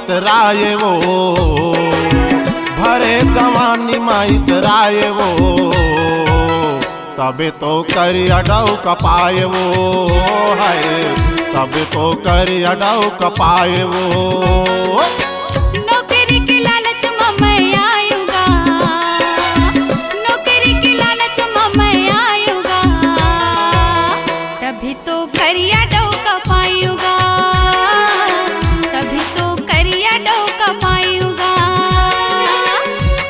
माइत राये वो, भरे जवानी माइत राये वो, तबे तो करिया डौ कपाए वो है, तबे तो करिया डौ कपाए वो। नौकरी के लालच में मैं आयूंगा, नौकरी के लालच में मैं आयूंगा, तभी तो करिया डौ कपायूंगा, तभी तो करिया डौ कपायूंगा,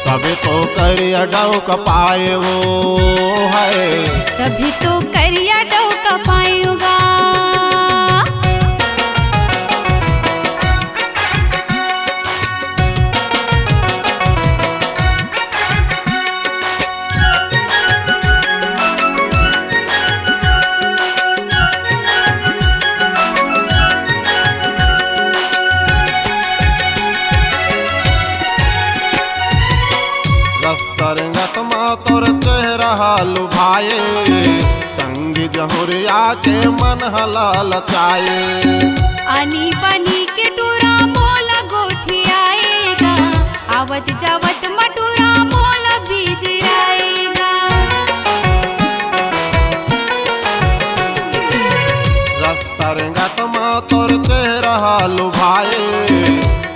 तबे तो करिया डौ कपाए वो है, तभी तो करिया डौ कपायूंगा। रस्तरंगत मा तोर चेहरा लुभाए, संगी जहुरिया के मन हलाल चाहे, आनी बनी के टूरा मोला गोठी आएगा, आवत जावत मटूरा मोला बीज आएगा। रस्तरंगत मा तोर चेहरा लुभाए,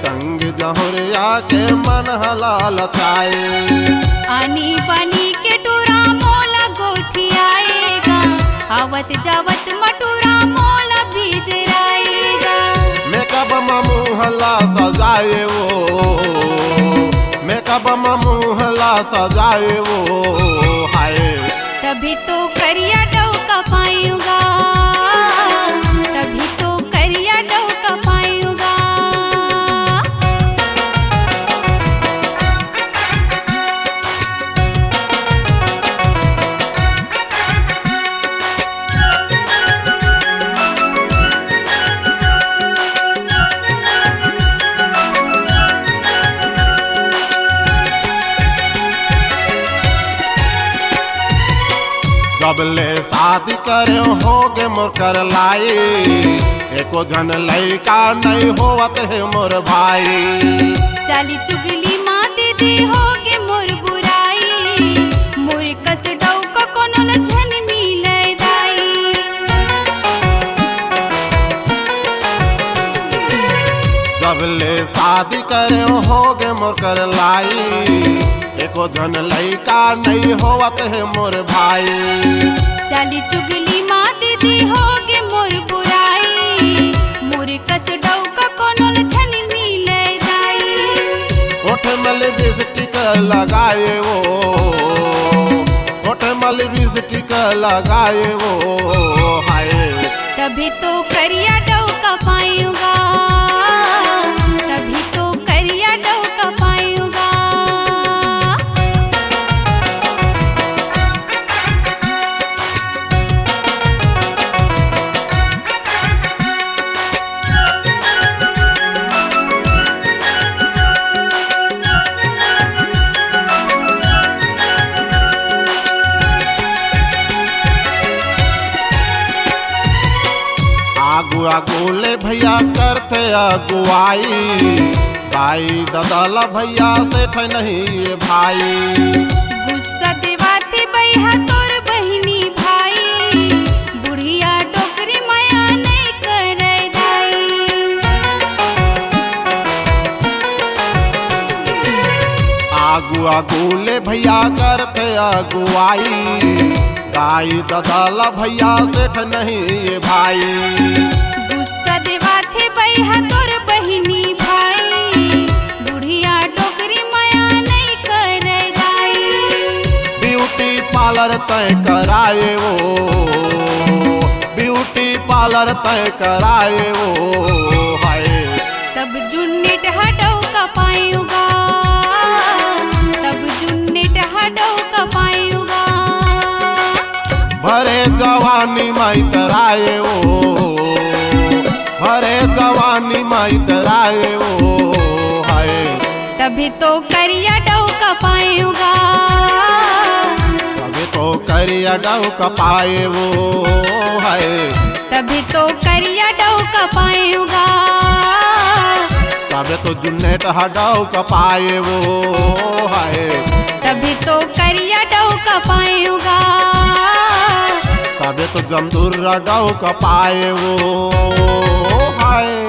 संगी जहुरिया के मन हलाल चाहे, आनी बनी के टूरा मोला गोठी आएगा, आवत जावत मटूरा मोला बीज आएगा। मेकअप मुहला सजाए वो, मेकअप मुहला सजाए वो हाय, तभी तो करिया डौ कपायूंगा, तभी तो करिया डौ कपायूंगा। जबले शादी करे होगे मोर कर लाई, एको जन लैका नहीं होवत है मोर भाई, चाली चुगली माँ दीदी होगे मोर बुराई, मोर कस डौ का कोनो लछन मिले दाई। जबले शादी करे होगे मोर कर लाई, एको जन लैका नहीं होवत है मोर भाई, चाली चुगली माँ दीदी होगे मोर बुराई, मोर कस डौ का कोनो लछन मिले दाई। होठ में लिपस्टिक लगाए वो, होठ में लिपस्टिक लगाए वो हाय, तभी तो करिया डौ कपायूंगा, तभी तो करिया डौ कपायूंगा। आगुआ गोले भैया करते अगुआई, भाई ददला भैया से नहीं ये भाई, गुस्सा दिवाती बैहा तोर बहिनी भाई, बुढ़िया डोकरी माया नहीं करे दाई। आगुआ गोले भैया करते अगुआई, भाई ददला भैया से नहीं ये भाई, गुस्सा दिवाती बैहा तोर बहिनी भाई, बुढ़िया डोकरी माया नहीं करे दाई। ब्यूटी पार्लर तय कराए वो, ब्यूटी पार्लर तय कराए वो हाय, तब जुन्नेट हटौ कपायूंगा, तब जुन्नेट हटौ कपायूंगा। भरे जवानी माइत राये वो, भरे जवानी माइत राये वो हाय, तभी तो करिया डौ कपायूंगा, तभी तो करिया डौ कपाए वो है, तभी तो करिया डौ कपायूंगा, तबे तो जुन्नेट हटाओ कपाए वो हाय, तभी तो करिया डौ का पाएगा। तबे तो जमदूर रडाओ कपाए वो हाय।